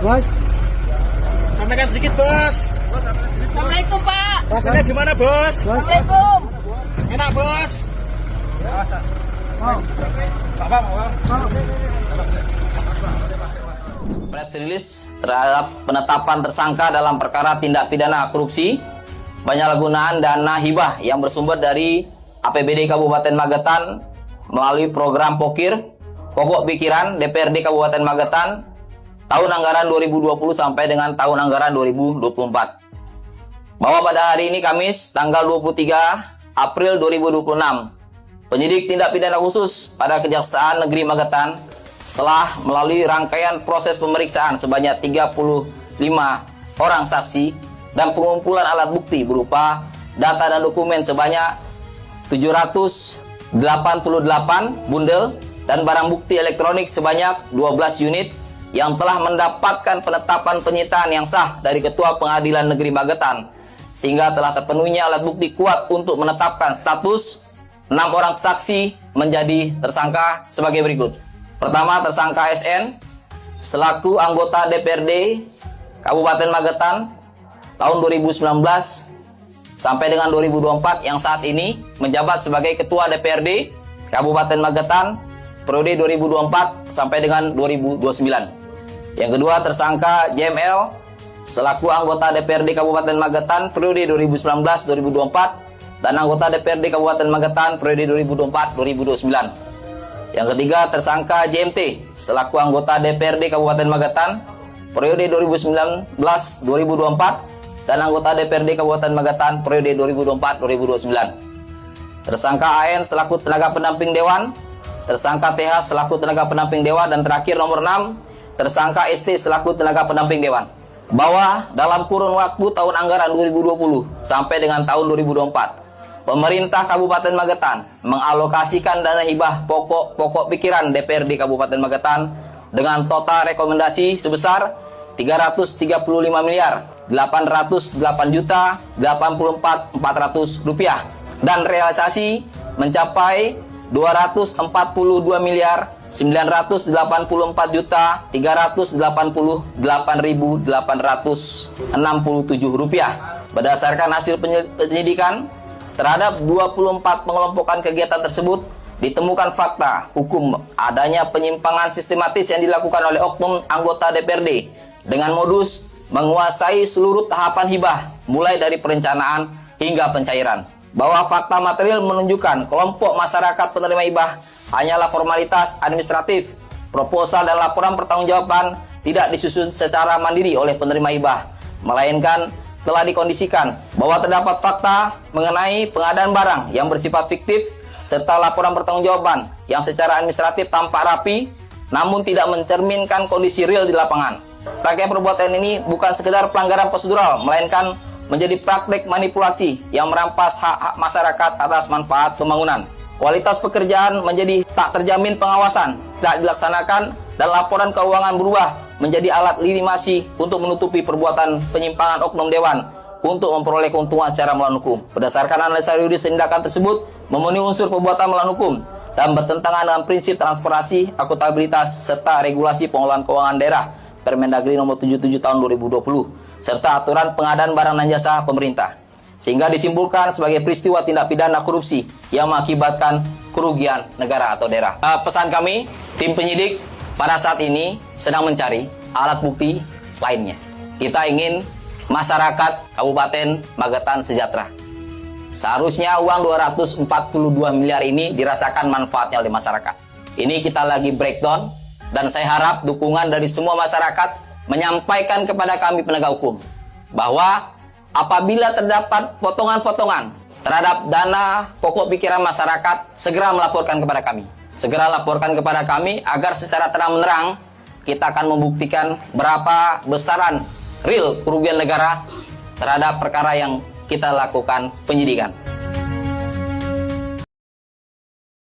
Bos, Sampaikan sedikit, Bos. Assalamualaikum, Pak. Rasanya gimana, Bos? Assalamualaikum. Enak, Bos. Press release terhadap penetapan tersangka dalam perkara tindak pidana korupsi penyalahgunaan dana hibah yang bersumber dari APBD Kabupaten Magetan melalui program Pokok Pikiran DPRD Kabupaten Magetan tahun anggaran 2020 sampai dengan tahun anggaran 2024. Bahwa pada hari ini Kamis tanggal 23 April 2026, penyidik tindak pidana khusus pada Kejaksaan Negeri Magetan setelah melalui rangkaian proses pemeriksaan sebanyak 35 orang saksi dan pengumpulan alat bukti berupa data dan dokumen sebanyak 788 bundel dan barang bukti elektronik sebanyak 12 unit yang telah mendapatkan penetapan penyitaan yang sah dari Ketua Pengadilan Negeri Magetan, sehingga telah terpenuhinya alat bukti kuat untuk menetapkan status 6 orang saksi menjadi tersangka sebagai berikut. Pertama, tersangka SN selaku anggota DPRD Kabupaten Magetan tahun 2019 sampai dengan 2024 yang saat ini menjabat sebagai Ketua DPRD Kabupaten Magetan periode 2024 sampai dengan 2029. Yang kedua, tersangka JML selaku anggota DPRD Kabupaten Magetan periode 2019-2024 dan anggota DPRD Kabupaten Magetan periode 2024-2029. Yang ketiga, tersangka JMT selaku anggota DPRD Kabupaten Magetan periode 2019-2024 dan anggota DPRD Kabupaten Magetan periode 2024-2029. Tersangka AN selaku tenaga pendamping dewan, tersangka TH selaku tenaga pendamping dewan, dan terakhir nomor 6, tersangka ST selaku tenaga pendamping dewan. Bahwa dalam kurun waktu tahun anggaran 2020 sampai dengan tahun 2024, pemerintah Kabupaten Magetan mengalokasikan dana hibah pokok pikiran DPRD Kabupaten Magetan dengan total rekomendasi sebesar 335 miliar 808 juta 84.400 rupiah dan realisasi mencapai 242 miliar 984 juta 388.867 rupiah. Berdasarkan hasil penyidikan terhadap 24 pengelompokan kegiatan tersebut, ditemukan fakta hukum adanya penyimpangan sistematis yang dilakukan oleh oknum anggota DPRD dengan modus menguasai seluruh tahapan hibah mulai dari perencanaan hingga pencairan. Bahwa fakta material menunjukkan kelompok masyarakat penerima hibah hanyalah formalitas administratif, proposal dan laporan pertanggungjawaban tidak disusun secara mandiri oleh penerima hibah, melainkan telah dikondisikan bahwa terdapat fakta mengenai pengadaan barang yang bersifat fiktif serta laporan pertanggungjawaban yang secara administratif tampak rapi namun tidak mencerminkan kondisi real di lapangan. Rangkaian perbuatan ini bukan sekedar pelanggaran prosedural, melainkan menjadi praktik manipulasi yang merampas hak-hak masyarakat atas manfaat pembangunan. Kualitas pekerjaan menjadi tak terjamin, pengawasan tidak dilaksanakan, dan laporan keuangan berubah menjadi alat legitimasi untuk menutupi perbuatan penyimpangan oknum dewan untuk memperoleh keuntungan secara melawan hukum. Berdasarkan analisa yuridis, tindakan tersebut memenuhi unsur perbuatan melawan hukum dan bertentangan dengan prinsip transparansi, akuntabilitas, serta regulasi pengelolaan keuangan daerah Permendagri nomor 77 tahun 2020 serta aturan pengadaan barang dan jasa pemerintah, sehingga disimpulkan sebagai peristiwa tindak pidana korupsi yang mengakibatkan kerugian negara atau daerah. Pesan kami, tim penyidik pada saat ini sedang mencari alat bukti lainnya. Kita ingin masyarakat Kabupaten Magetan sejahtera. Seharusnya uang 242 miliar ini dirasakan manfaatnya oleh masyarakat. Ini kita lagi breakdown, dan saya harap dukungan dari semua masyarakat menyampaikan kepada kami penegak hukum bahwa apabila terdapat potongan-potongan terhadap dana pokok pikiran masyarakat, segera melaporkan kepada kami. Segera laporkan kepada kami agar secara terang-menerang kita akan membuktikan berapa besaran real kerugian negara terhadap perkara yang kita lakukan penyidikan.